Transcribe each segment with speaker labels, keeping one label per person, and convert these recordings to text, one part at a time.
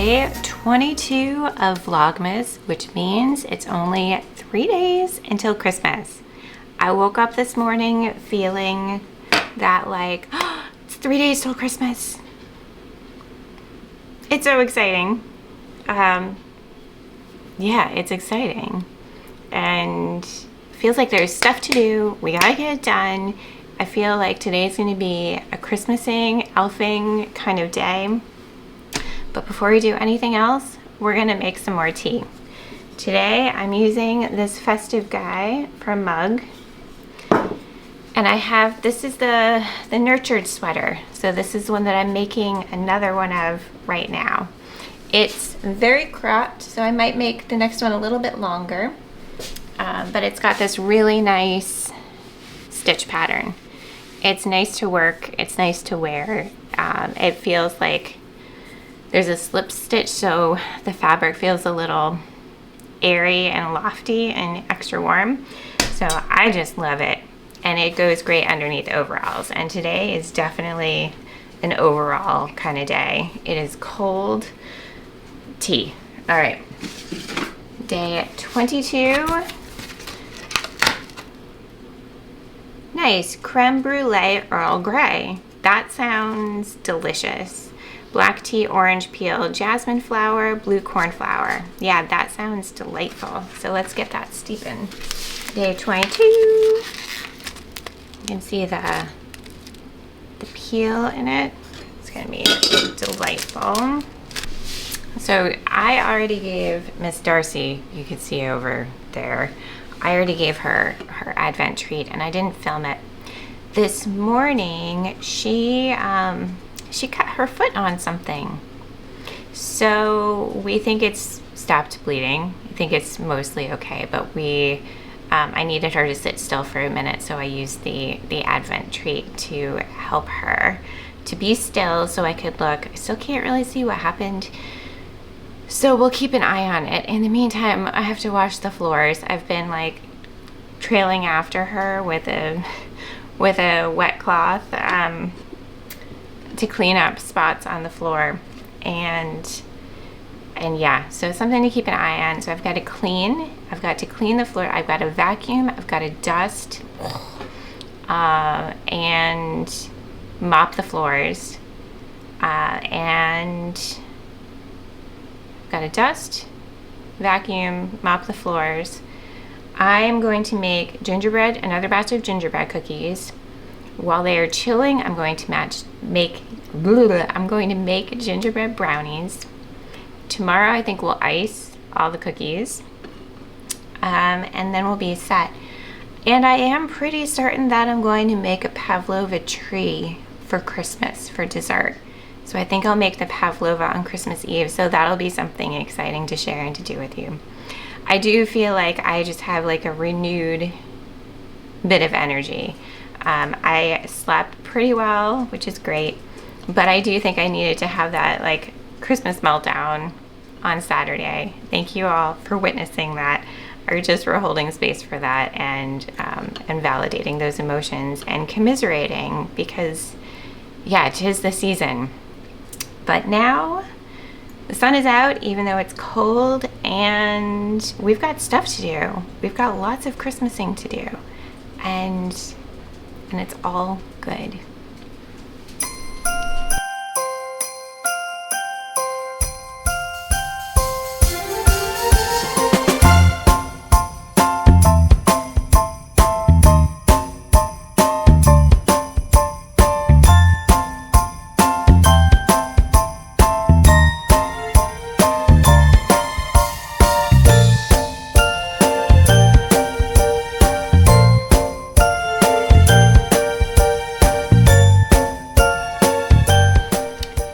Speaker 1: Day 22 of Vlogmas, which means it's only 3 days until Christmas. I woke up this morning feeling that like, oh, it's 3 days till Christmas. It's so exciting. Yeah, it's exciting. And feels like there's stuff to do. We gotta get it done. I feel like today's gonna be a Christmasing, elfing kind of day. But before we do anything else, we're gonna make some more tea. Today I'm using this festive guy from Mug. And I have, this is the nurtured sweater. So this is one that I'm making another one of right now. It's very cropped, so I might make the next one a little bit longer. But it's got this really nice stitch pattern. It's nice to work, it's nice to wear. It feels like there's a slip stitch, so the fabric feels a little airy and lofty and extra warm. So I just love it. And it goes great underneath overalls. And today is definitely an overall kind of day. It is cold tea. All right, day 22. Nice creme brulee Earl Grey. That sounds delicious. Black tea, orange peel, jasmine flower, blue cornflower. Yeah, that sounds delightful. So let's get that steeping. Day 22. You can see the peel in it. It's gonna be delightful. So I already gave Miss Darcey, you can see over there, I already gave her her Advent treat and I didn't film it. This morning, she cut her foot on something. So we think it's stopped bleeding. I think it's mostly okay, but I needed her to sit still for a minute, so I used the Advent treat to help her to be still so I could look. I still can't really see what happened, so we'll keep an eye on it. In the meantime, I have to wash the floors. I've been like trailing after her with a wet cloth to clean up spots on the floor, and yeah, so something to keep an eye on. So I've got to clean the floor, I've got to vacuum, I've got to dust, and mop the floors, and got to dust, vacuum, mop the floors. I'm going to make another batch of gingerbread cookies. While they are chilling, I'm going to make gingerbread brownies. Tomorrow, I think we'll ice all the cookies, and then we'll be set. And I am pretty certain that I'm going to make a pavlova tree for Christmas for dessert. So I think I'll make the pavlova on Christmas Eve, so that'll be something exciting to share and to do with you. I do feel like I just have like a renewed bit of energy. I slept pretty well, which is great, but I do think I needed to have that like Christmas meltdown on Saturday. Thank you all for witnessing that, or just for holding space for that, and validating those emotions and commiserating, because yeah, it is the season. But now the sun is out, even though it's cold, and we've got stuff to do. We've got lots of Christmasing to do, and it's all good.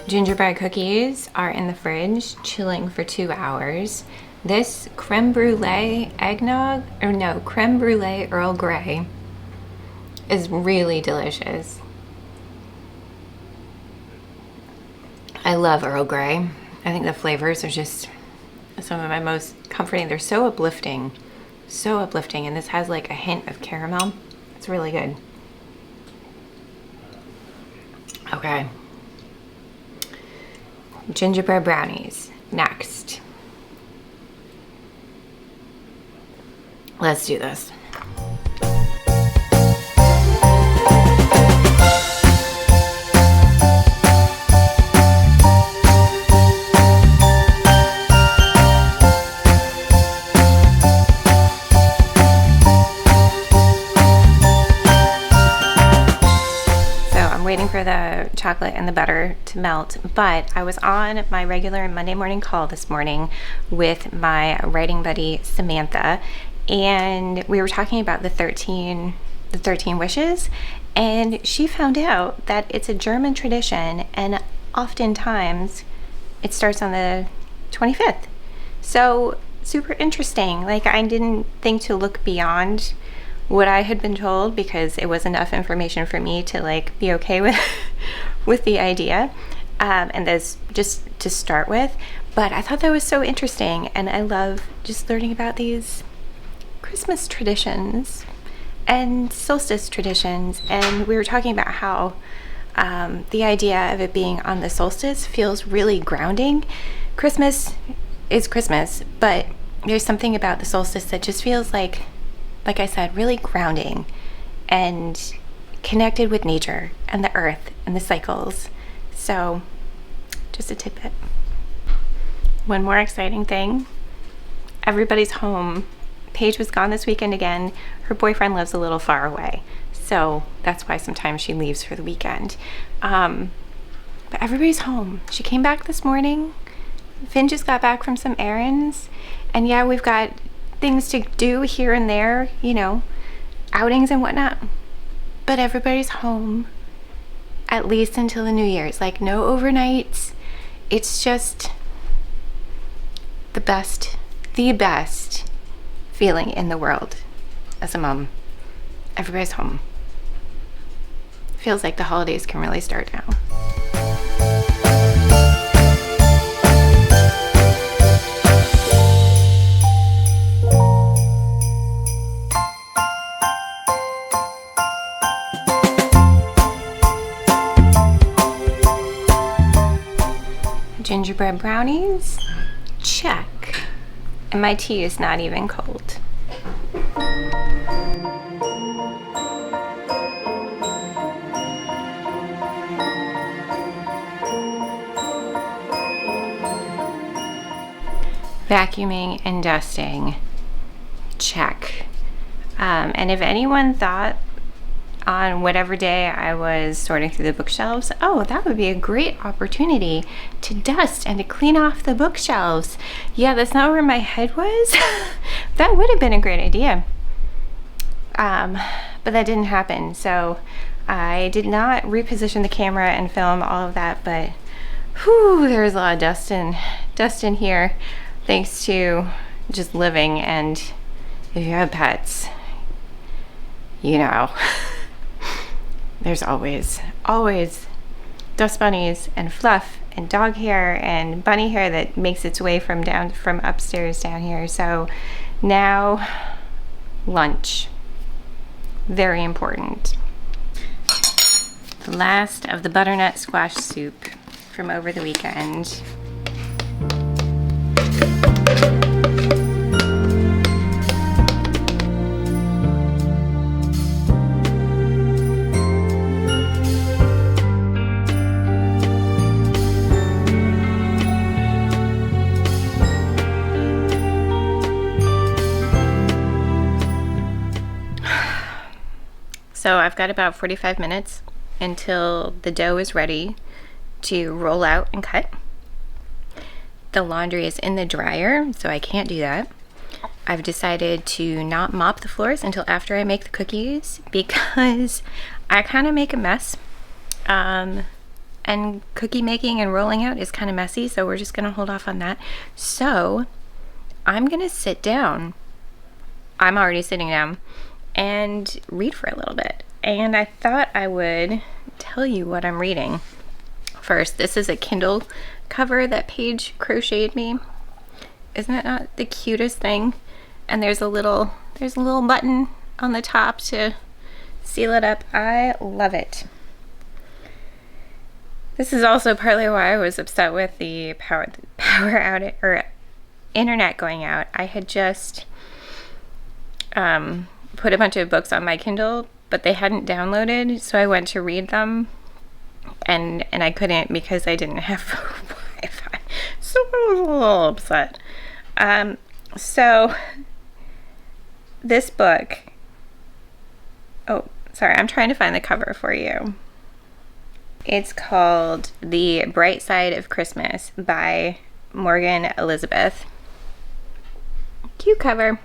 Speaker 1: Gingerbread cookies are in the fridge, chilling for 2 hours. This creme brulee creme brulee Earl Grey is really delicious. I love Earl Grey. I think the flavors are just some of my most comforting. They're so uplifting, and this has like a hint of caramel. It's really good. Okay. Gingerbread brownies. next. Let's do this. Waiting for the chocolate and the butter to melt, but I was on my regular Monday morning call this morning with my writing buddy Samantha, and we were talking about the 13 wishes, and she found out that it's a German tradition, and oftentimes it starts on the 25th. So super interesting. Like, I didn't think to look beyond what I had been told because it was enough information for me to like be okay with with the idea, and this just to start with. But I thought that was so interesting, and I love just learning about these Christmas traditions and solstice traditions. And we were talking about how the idea of it being on the solstice feels really grounding. Christmas is Christmas, but there's something about the solstice that just feels like I said, really grounding and connected with nature and the earth and the cycles. So just a tidbit. One more exciting thing. Everybody's home. Paige was gone this weekend again. Her boyfriend lives a little far away, so that's why sometimes she leaves for the weekend. But everybody's home. She came back this morning. Finn just got back from some errands. And yeah, we've got things to do here and there, you know, outings and whatnot, but everybody's home at least until the New Year's. Like, no overnights. It's just the best feeling in the world as a mom. Everybody's home. Feels like the holidays can really start now. Gingerbread brownies, check. And my tea is not even cold. Vacuuming and dusting, check. And if anyone thought on whatever day I was sorting through the bookshelves, oh, that would be a great opportunity to dust and to clean off the bookshelves. Yeah, that's not where my head was. That would have been a great idea. But that didn't happen. So I did not reposition the camera and film all of that, but whew, there's a lot of dust in here, thanks to just living. And if you have pets, you know, there's always dust bunnies and fluff and dog hair and bunny hair that makes its way from upstairs down here. So now lunch, very important. The last of the butternut squash soup from over the weekend. So I've got about 45 minutes until the dough is ready to roll out and cut. The laundry is in the dryer, so I can't do that. I've decided to not mop the floors until after I make the cookies because I kind of make a mess. And cookie making and rolling out is kind of messy, so we're just going to hold off on that. So I'm going to sit down. I'm already sitting down and read for a little bit. And I thought I would tell you what I'm reading. First, this is a Kindle cover that Paige crocheted me. Isn't it not the cutest thing? And there's a little button on the top to seal it up. I love it. This is also partly why I was upset with the power out or internet going out, I had just put a bunch of books on my Kindle, but they hadn't downloaded, so I went to read them, and I couldn't because I didn't have Wi-Fi. So I was a little upset. So this book, oh, sorry, I'm trying to find the cover for you. It's called The Bright Side of Christmas by Morgan Elizabeth. Cute cover.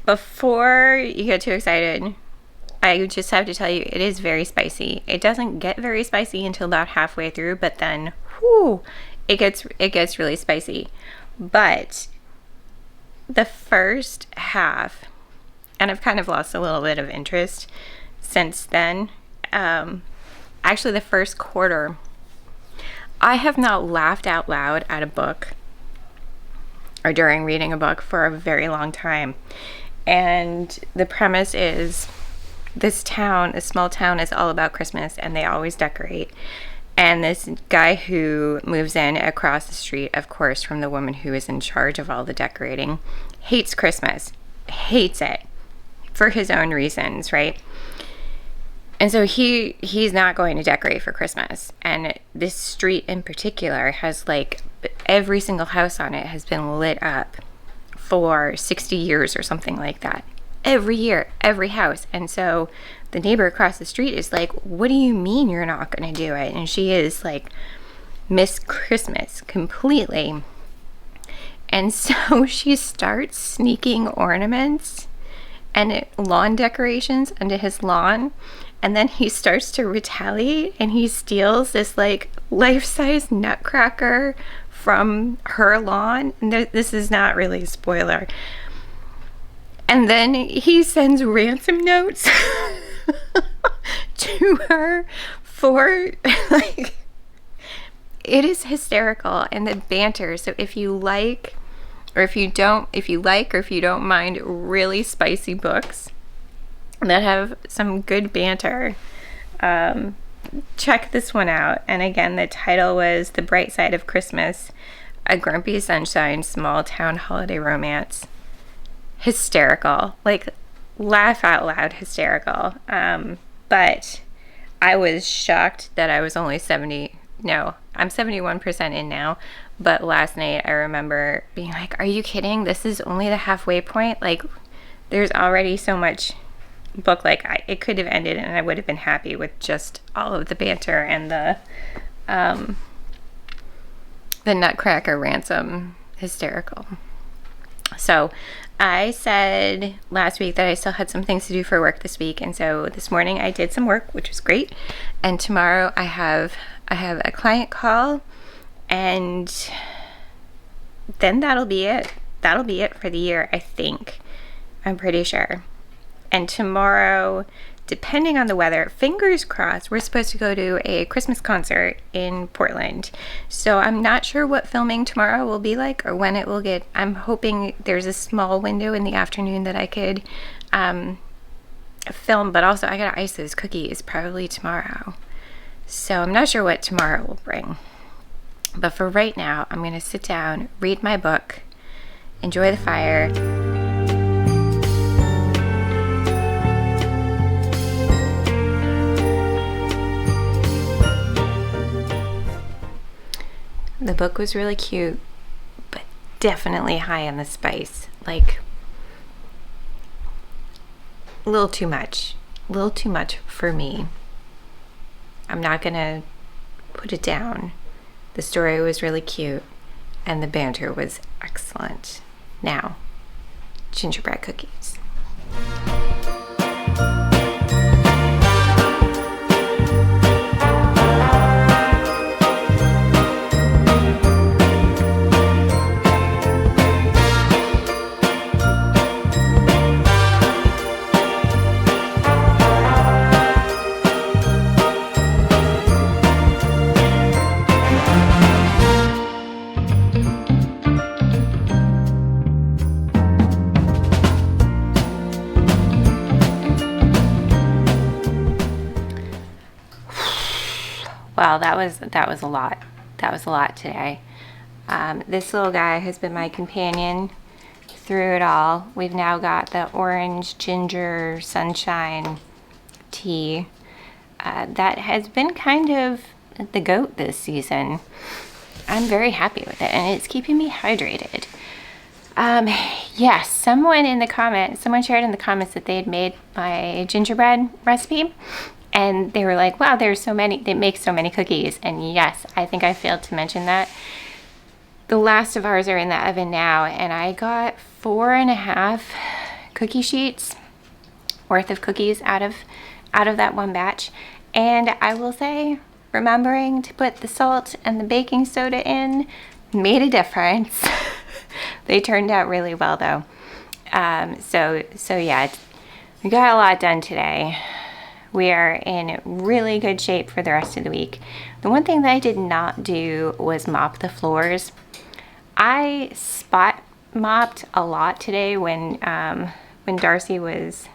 Speaker 1: Before you get too excited, I just have to tell you, it is very spicy. It doesn't get very spicy until about halfway through, but then, whoo, it gets really spicy. But the first half, and I've kind of lost a little bit of interest since then. Actually, the first quarter, I have not laughed out loud at a book or during reading a book for a very long time. And the premise is this small town is all about Christmas, and they always decorate. And this guy who moves in across the street, of course, from the woman who is in charge of all the decorating, hates Christmas, hates it for his own reasons, right? And so he's not going to decorate for Christmas. And this street in particular has, like, every single house on it has been lit up for 60 years or something like that. Every year, every house. And so the neighbor across the street is like, what do you mean you're not going to do it? And she is like, Miss Christmas completely. And so she starts sneaking ornaments and lawn decorations onto his lawn. And then he starts to retaliate, and he steals this like life-size nutcracker from her lawn. And this is not really a spoiler. And then he sends ransom notes to her for, like, it is hysterical. And the banter. So if you like, or if you don't mind really spicy books that have some good banter, check this one out. And again, the title was The Bright Side of Christmas, A Grumpy Sunshine Small Town Holiday Romance. Hysterical, like laugh out loud hysterical. But I was shocked that I was only I'm 71% in now. But last night I remember being like, are you kidding? This is only the halfway point. Like, there's already so much book. Like, it could have ended and I would have been happy with just all of the banter and the nutcracker ransom. Hysterical. So I said last week that I still had some things to do for work this week, and so this morning I did some work, which was great. And tomorrow I have a client call, and then that'll be it. That'll be it for the year, I think. I'm pretty sure. And tomorrow, depending on the weather, fingers crossed, we're supposed to go to a Christmas concert in Portland. So I'm not sure what filming tomorrow will be like or when it will get. I'm hoping there's a small window in the afternoon that I could film, but also I gotta ice those cookies probably tomorrow. So I'm not sure what tomorrow will bring. But for right now, I'm gonna sit down, read my book, enjoy the fire. The book was really cute, but definitely high in the spice. Like, a little too much for me. I'm not gonna put it down. The story was really cute, and the banter was excellent. Now, gingerbread cookies. Wow, that was a lot. that was a lot today. This little guy has been my companion through it all. We've now got the orange ginger sunshine tea that has been kind of the goat this season. I'm very happy with it, and it's keeping me hydrated. Yes, someone shared in the comments that they had made my gingerbread recipe, and they were like, wow, they make so many cookies. And yes, I think I failed to mention that. The last of ours are in the oven now, and I got 4.5 cookie sheets worth of cookies out of that one batch. And I will say, remembering to put the salt and the baking soda in made a difference. They turned out really well though. So yeah, we got a lot done today. We are in really good shape for the rest of the week. The one thing that I did not do was mop the floors. I spot mopped a lot today when Darcey was,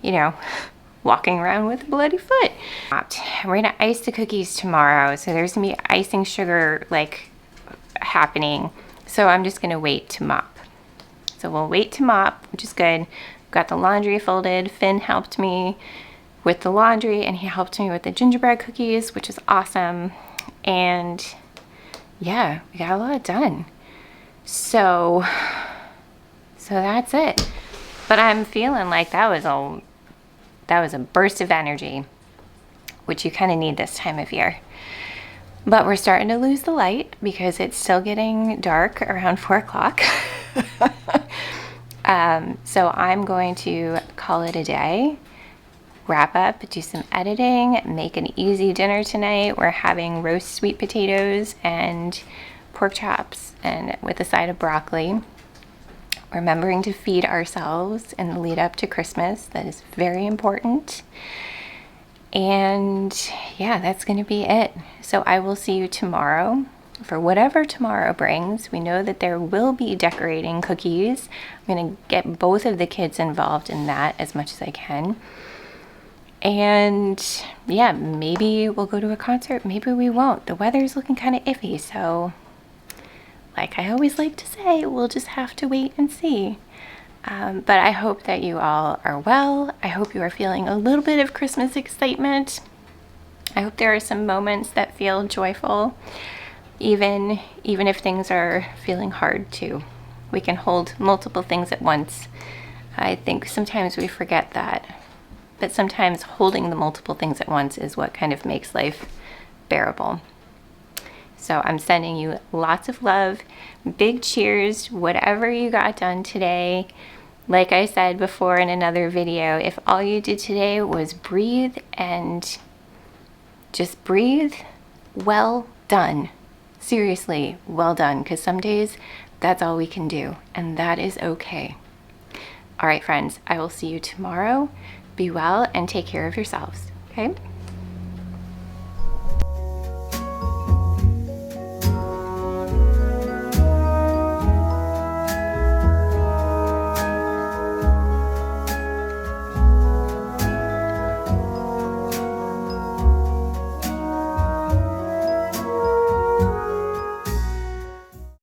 Speaker 1: you know, walking around with a bloody foot. We're gonna ice the cookies tomorrow, so there's gonna be icing sugar like happening. So I'm just gonna wait to mop. So we'll wait to mop, which is good. Got the laundry folded. Finn helped me with the laundry, and he helped me with the gingerbread cookies, which is awesome. And yeah, we got a lot done. So that's it. But I'm feeling like that was a burst of energy, which you kind of need this time of year. But we're starting to lose the light because it's still getting dark around 4 o'clock. So I'm going to call it a day, wrap up, do some editing, make an easy dinner tonight. We're having roast sweet potatoes and pork chops, and with a side of broccoli. Remembering to feed ourselves in the lead up to Christmas. That is very important. And yeah, that's going to be it. So I will see you tomorrow for whatever tomorrow brings. We know that there will be decorating cookies. I'm going to get both of the kids involved in that as much as I can. And yeah, maybe we'll go to a concert, maybe we won't. The weather's looking kind of iffy, so like I always like to say, we'll just have to wait and see. But I hope that you all are well. I hope you are feeling a little bit of Christmas excitement. I hope there are some moments that feel joyful, even if things are feeling hard too. We can hold multiple things at once. I think sometimes we forget that. But sometimes holding the multiple things at once is what kind of makes life bearable. So I'm sending you lots of love. Big cheers, whatever you got done today. Like I said before in another video, if all you did today was breathe and just breathe, well done. Seriously, well done, because some days that's all we can do, and that is okay. All right, friends, I will see you tomorrow. Be well and take care of yourselves, okay?